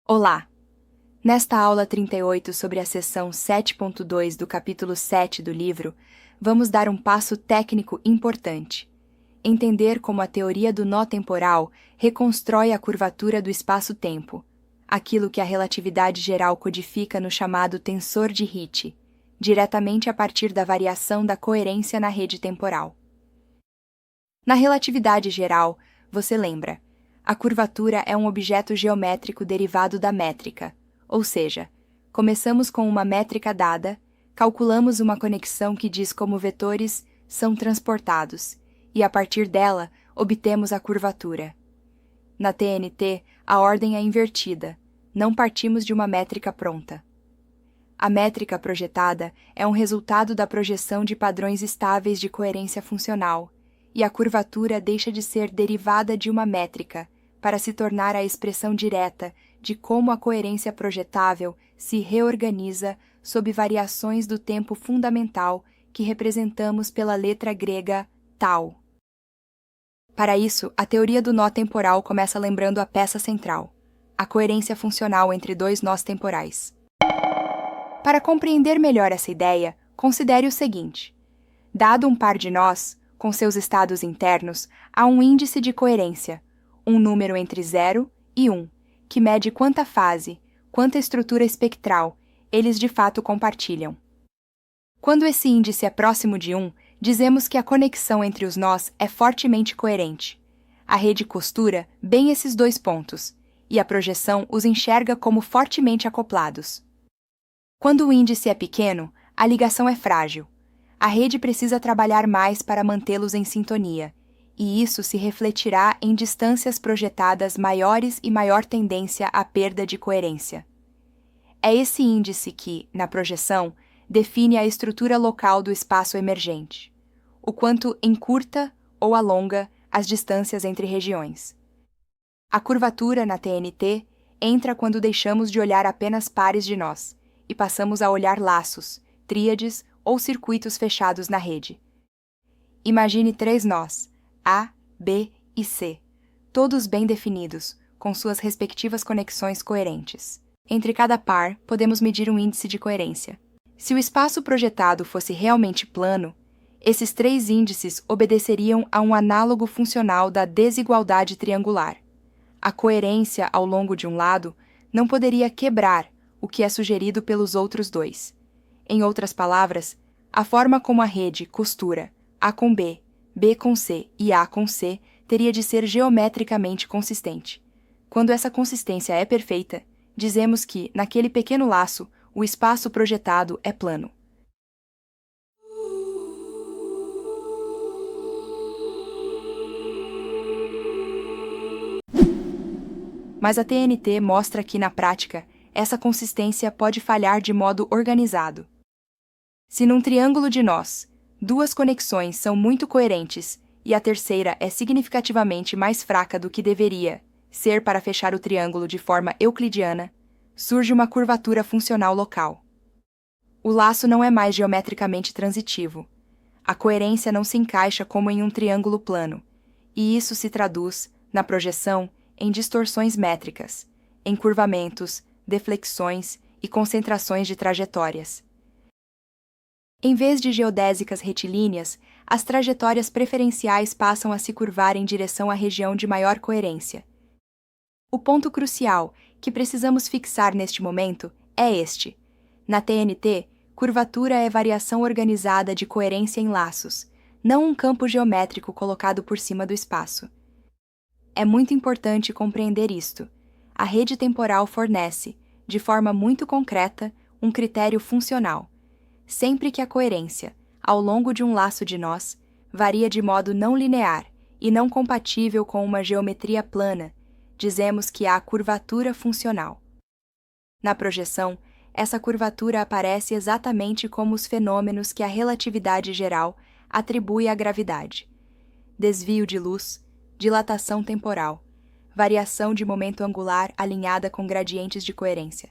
Olá! Nesta aula 38 sobre a seção 7.2 do capítulo 7 do livro, vamos dar um passo técnico importante. Entender como a teoria do nó temporal reconstrói a curvatura do espaço-tempo, aquilo que a relatividade geral codifica no chamado tensor de Ricci, diretamente a partir da variação da coerência na rede temporal. Na relatividade geral, você lembra, a curvatura é um objeto geométrico derivado da métrica, ou seja, começamos com uma métrica dada, calculamos uma conexão que diz como vetores são transportados, e a partir dela obtemos a curvatura. Na TNT, a ordem é invertida, não partimos de uma métrica pronta. A métrica projetada é um resultado da projeção de padrões estáveis de coerência funcional, e a curvatura deixa de ser derivada de uma métrica para se tornar a expressão direta de como a coerência projetável se reorganiza sob variações do tempo fundamental que representamos pela letra grega tau. Para isso, a teoria do nó temporal começa lembrando a peça central, a coerência funcional entre dois nós temporais. Para compreender melhor essa ideia, considere o seguinte: dado um par de nós, com seus estados internos, há um índice de coerência, um número entre 0 e 1, que mede quanta fase, quanta estrutura espectral eles de fato compartilham. Quando esse índice é próximo de 1, dizemos que a conexão entre os nós é fortemente coerente. A rede costura bem esses dois pontos, e a projeção os enxerga como fortemente acoplados. Quando o índice é pequeno, a ligação é frágil. A rede precisa trabalhar mais para mantê-los em sintonia, e isso se refletirá em distâncias projetadas maiores e maior tendência à perda de coerência. É esse índice que, na projeção, define a estrutura local do espaço emergente, o quanto encurta ou alonga as distâncias entre regiões. A curvatura na TNT entra quando deixamos de olhar apenas pares de nós e passamos a olhar laços, tríades ou circuitos fechados na rede. Imagine 3 nós, A, B e C, todos bem definidos, com suas respectivas conexões coerentes. Entre cada par, podemos medir um índice de coerência. Se o espaço projetado fosse realmente plano, esses 3 índices obedeceriam a um análogo funcional da desigualdade triangular. A coerência ao longo de um lado não poderia quebrar o que é sugerido pelos outros 2. Em outras palavras, a forma como a rede costura A com B, B com C e A com C teria de ser geometricamente consistente. Quando essa consistência é perfeita, dizemos que, naquele pequeno laço, o espaço projetado é plano. Mas a TNT mostra que, na prática, essa consistência pode falhar de modo organizado. Se num triângulo de nós, 2 conexões são muito coerentes e a terceira é significativamente mais fraca do que deveria ser para fechar o triângulo de forma euclidiana, surge uma curvatura funcional local. O laço não é mais geometricamente transitivo. A coerência não se encaixa como em um triângulo plano, e isso se traduz, na projeção, em distorções métricas, encurvamentos, deflexões e concentrações de trajetórias. Em vez de geodésicas retilíneas, as trajetórias preferenciais passam a se curvar em direção à região de maior coerência. O ponto crucial que precisamos fixar neste momento é este. Na TNT, curvatura é variação organizada de coerência em laços, não um campo geométrico colocado por cima do espaço. É muito importante compreender isto. A rede temporal fornece, de forma muito concreta, um critério funcional. Sempre que a coerência, ao longo de um laço de nós, varia de modo não linear e não compatível com uma geometria plana, dizemos que há curvatura funcional. Na projeção, essa curvatura aparece exatamente como os fenômenos que a relatividade geral atribui à gravidade: desvio de luz, dilatação temporal, variação de momento angular alinhada com gradientes de coerência.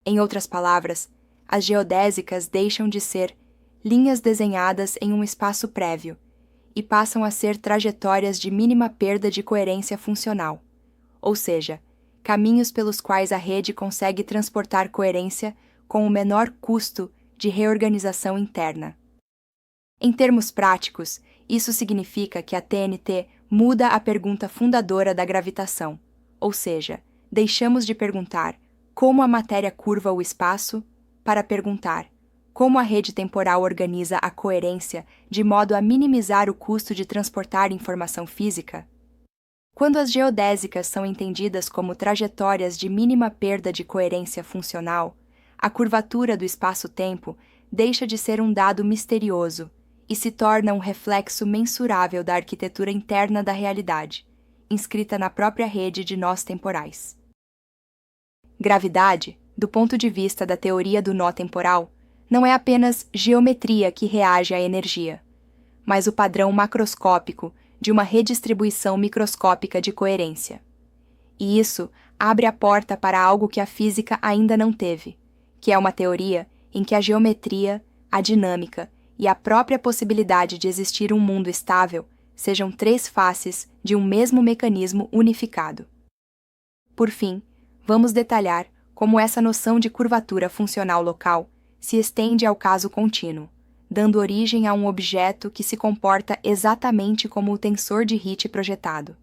Em outras palavras, as geodésicas deixam de ser linhas desenhadas em um espaço prévio e passam a ser trajetórias de mínima perda de coerência funcional, ou seja, caminhos pelos quais a rede consegue transportar coerência com o menor custo de reorganização interna. Em termos práticos, isso significa que a TNT muda a pergunta fundadora da gravitação, ou seja, deixamos de perguntar como a matéria curva o espaço para perguntar como a rede temporal organiza a coerência de modo a minimizar o custo de transportar informação física. Quando as geodésicas são entendidas como trajetórias de mínima perda de coerência funcional, a curvatura do espaço-tempo deixa de ser um dado misterioso e se torna um reflexo mensurável da arquitetura interna da realidade, inscrita na própria rede de nós temporais. Gravidade, do ponto de vista da teoria do nó temporal, não é apenas geometria que reage à energia, mas o padrão macroscópico de uma redistribuição microscópica de coerência. E isso abre a porta para algo que a física ainda não teve, que é uma teoria em que a geometria, a dinâmica e a própria possibilidade de existir um mundo estável sejam três faces de um mesmo mecanismo unificado. Por fim, vamos detalhar como essa noção de curvatura funcional local se estende ao caso contínuo, dando origem a um objeto que se comporta exatamente como o tensor de Hit projetado.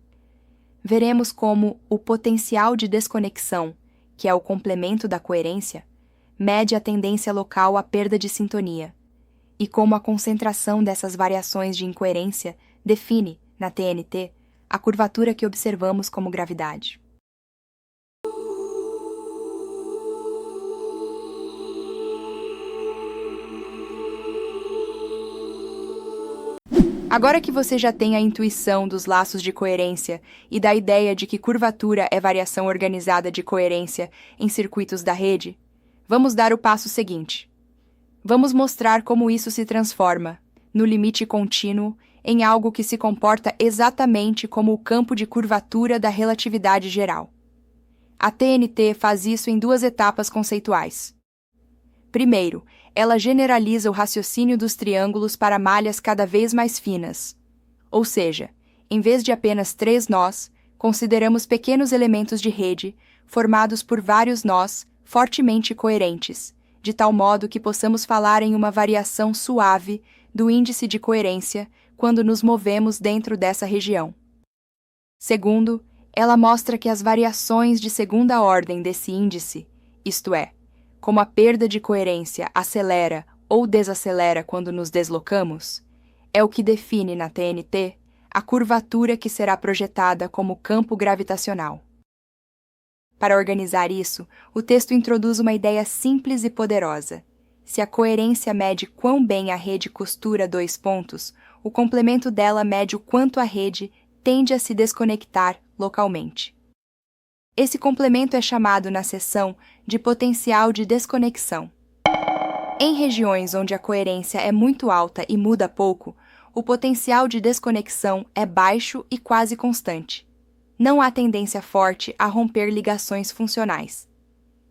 Veremos como o potencial de desconexão, que é o complemento da coerência, mede a tendência local à perda de sintonia, e como a concentração dessas variações de incoerência define, na TNT, a curvatura que observamos como gravidade. Agora que você já tem a intuição dos laços de coerência e da ideia de que curvatura é variação organizada de coerência em circuitos da rede, vamos dar o passo seguinte. Vamos mostrar como isso se transforma, no limite contínuo, em algo que se comporta exatamente como o campo de curvatura da relatividade geral. A TNT faz isso em duas etapas conceituais. Primeiro, ela generaliza o raciocínio dos triângulos para malhas cada vez mais finas. Ou seja, em vez de apenas 3 nós, consideramos pequenos elementos de rede, formados por vários nós, fortemente coerentes, de tal modo que possamos falar em uma variação suave do índice de coerência quando nos movemos dentro dessa região. Segundo, ela mostra que as variações de segunda ordem desse índice, isto é, como a perda de coerência acelera ou desacelera quando nos deslocamos, é o que define na TNT a curvatura que será projetada como campo gravitacional. Para organizar isso, o texto introduz uma ideia simples e poderosa. Se a coerência mede quão bem a rede costura dois pontos, o complemento dela mede o quanto a rede tende a se desconectar localmente. Esse complemento é chamado na seção de potencial de desconexão. Em regiões onde a coerência é muito alta e muda pouco, o potencial de desconexão é baixo e quase constante. Não há tendência forte a romper ligações funcionais.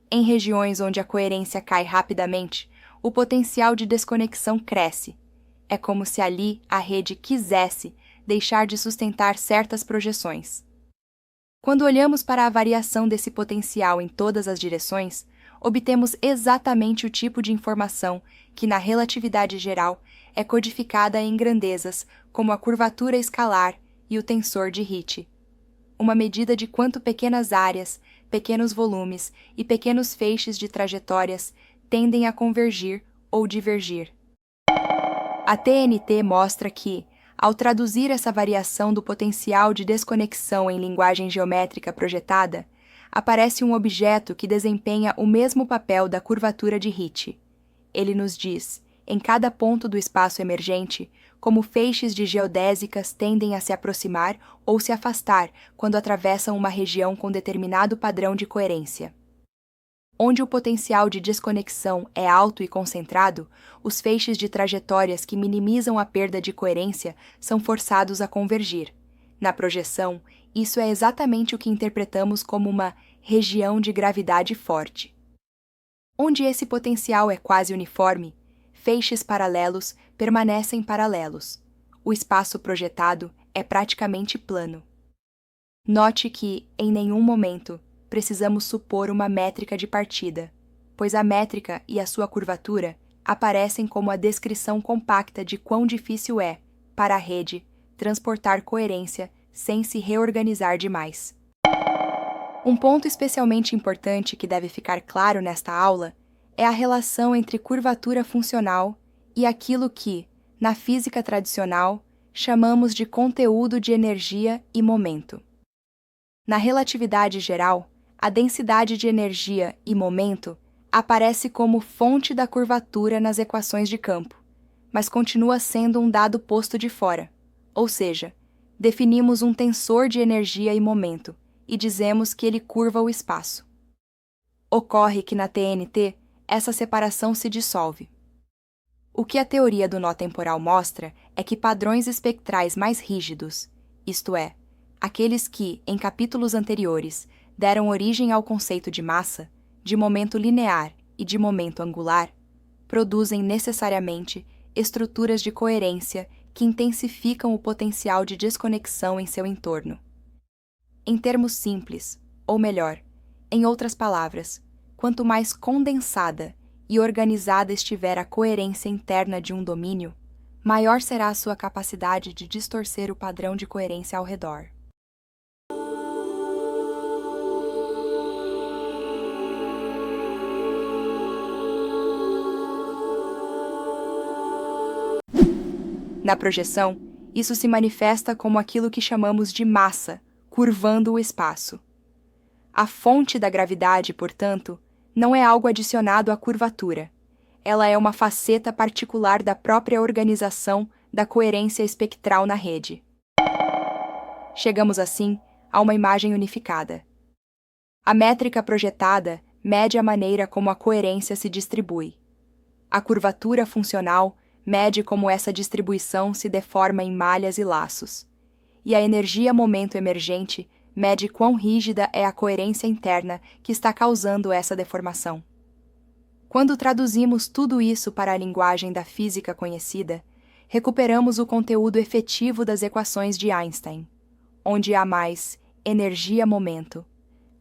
Em regiões onde a coerência cai rapidamente, o potencial de desconexão cresce. É como se ali a rede quisesse deixar de sustentar certas projeções. Quando olhamos para a variação desse potencial em todas as direções, obtemos exatamente o tipo de informação que, na relatividade geral, é codificada em grandezas como a curvatura escalar e o tensor de Hit. Uma medida de quanto pequenas áreas, pequenos volumes e pequenos feixes de trajetórias tendem a convergir ou divergir. A TNT mostra que, ao traduzir essa variação do potencial de desconexão em linguagem geométrica projetada, aparece um objeto que desempenha o mesmo papel da curvatura de Hit. Ele nos diz, em cada ponto do espaço emergente, como feixes de geodésicas tendem a se aproximar ou se afastar quando atravessam uma região com determinado padrão de coerência. Onde o potencial de desconexão é alto e concentrado, os feixes de trajetórias que minimizam a perda de coerência são forçados a convergir. Na projeção, isso é exatamente o que interpretamos como uma região de gravidade forte. Onde esse potencial é quase uniforme, feixes paralelos permanecem paralelos. O espaço projetado é praticamente plano. Note que, em nenhum momento, precisamos supor uma métrica de partida, pois a métrica e a sua curvatura aparecem como a descrição compacta de quão difícil é, para a rede, transportar coerência sem se reorganizar demais. Um ponto especialmente importante que deve ficar claro nesta aula é a relação entre curvatura funcional e aquilo que, na física tradicional, chamamos de conteúdo de energia e momento. Na relatividade geral, a densidade de energia e momento aparece como fonte da curvatura nas equações de campo, mas continua sendo um dado posto de fora, ou seja, definimos um tensor de energia e momento e dizemos que ele curva o espaço. Ocorre que na TNT, essa separação se dissolve. O que a teoria do nó temporal mostra é que padrões espectrais mais rígidos, isto é, aqueles que, em capítulos anteriores, deram origem ao conceito de massa, de momento linear e de momento angular, produzem necessariamente estruturas de coerência que intensificam o potencial de desconexão em seu entorno. Em termos simples, ou melhor, em outras palavras, quanto mais condensada e organizada estiver a coerência interna de um domínio, maior será a sua capacidade de distorcer o padrão de coerência ao redor. Na projeção, isso se manifesta como aquilo que chamamos de massa, curvando o espaço. A fonte da gravidade, portanto, não é algo adicionado à curvatura. Ela é uma faceta particular da própria organização da coerência espectral na rede. Chegamos, assim, a uma imagem unificada. A métrica projetada mede a maneira como a coerência se distribui. A curvatura funcional mede como essa distribuição se deforma em malhas e laços. E a energia-momento emergente mede quão rígida é a coerência interna que está causando essa deformação. Quando traduzimos tudo isso para a linguagem da física conhecida, recuperamos o conteúdo efetivo das equações de Einstein, onde há mais energia-momento,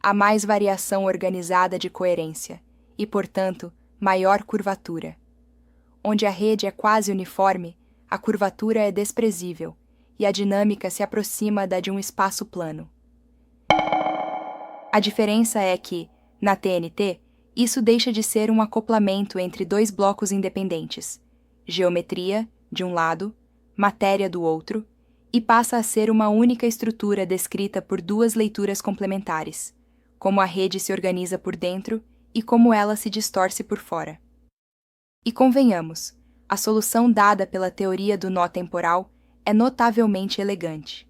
há mais variação organizada de coerência e, portanto, maior curvatura. Onde a rede é quase uniforme, a curvatura é desprezível e a dinâmica se aproxima da de um espaço plano. A diferença é que, na TNT, isso deixa de ser um acoplamento entre dois blocos independentes, geometria, de um lado, matéria do outro, e passa a ser uma única estrutura descrita por duas leituras complementares, como a rede se organiza por dentro e como ela se distorce por fora. E convenhamos, a solução dada pela teoria do nó temporal é notavelmente elegante.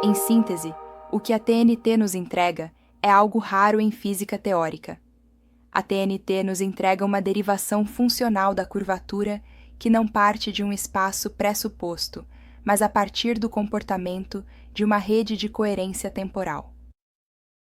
Em síntese, o que a TNT nos entrega é algo raro em física teórica. A TNT nos entrega uma derivação funcional da curvatura que não parte de um espaço pressuposto, mas a partir do comportamento de uma rede de coerência temporal.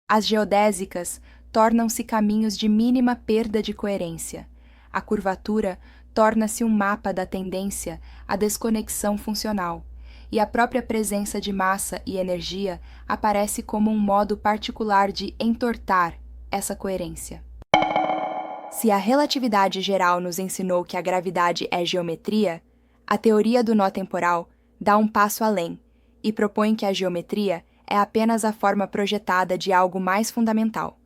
As geodésicas tornam-se caminhos de mínima perda de coerência. A curvatura torna-se um mapa da tendência à desconexão funcional, e a própria presença de massa e energia aparece como um modo particular de entortar essa coerência. Se a relatividade geral nos ensinou que a gravidade é geometria, a teoria do nó temporal dá um passo além e propõe que a geometria é apenas a forma projetada de algo mais fundamental,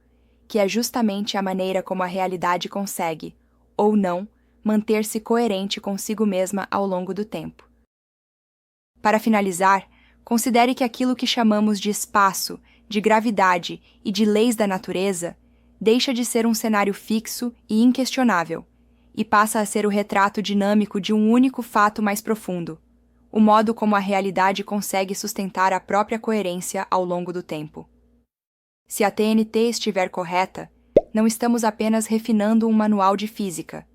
que é justamente a maneira como a realidade consegue, ou não, manter-se coerente consigo mesma ao longo do tempo. Para finalizar, considere que aquilo que chamamos de espaço, de gravidade e de leis da natureza deixa de ser um cenário fixo e inquestionável, e passa a ser o retrato dinâmico de um único fato mais profundo, o modo como a realidade consegue sustentar a própria coerência ao longo do tempo. Se a TNT estiver correta, não estamos apenas refinando um manual de física.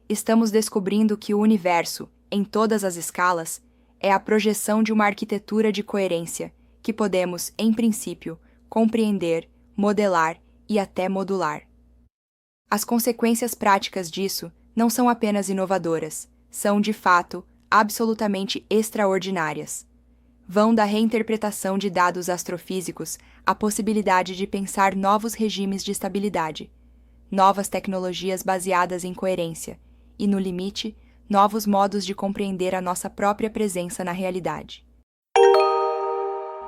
Estamos descobrindo que o universo, em todas as escalas, é a projeção de uma arquitetura de coerência que podemos, em princípio, compreender, modelar e até modular. As consequências práticas disso não são apenas inovadoras, são, de fato, absolutamente extraordinárias. vão da reinterpretação de dados astrofísicos à possibilidade de pensar novos regimes de estabilidade, novas tecnologias baseadas em coerência e, no limite, novos modos de compreender a nossa própria presença na realidade.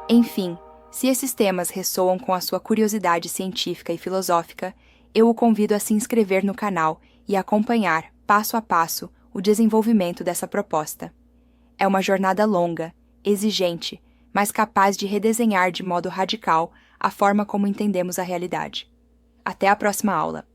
Enfim, se esses temas ressoam com a sua curiosidade científica e filosófica, eu o convido a se inscrever no canal e acompanhar, passo a passo, o desenvolvimento dessa proposta. É uma jornada longa, exigente, mas capaz de redesenhar de modo radical a forma como entendemos a realidade. Até a próxima aula!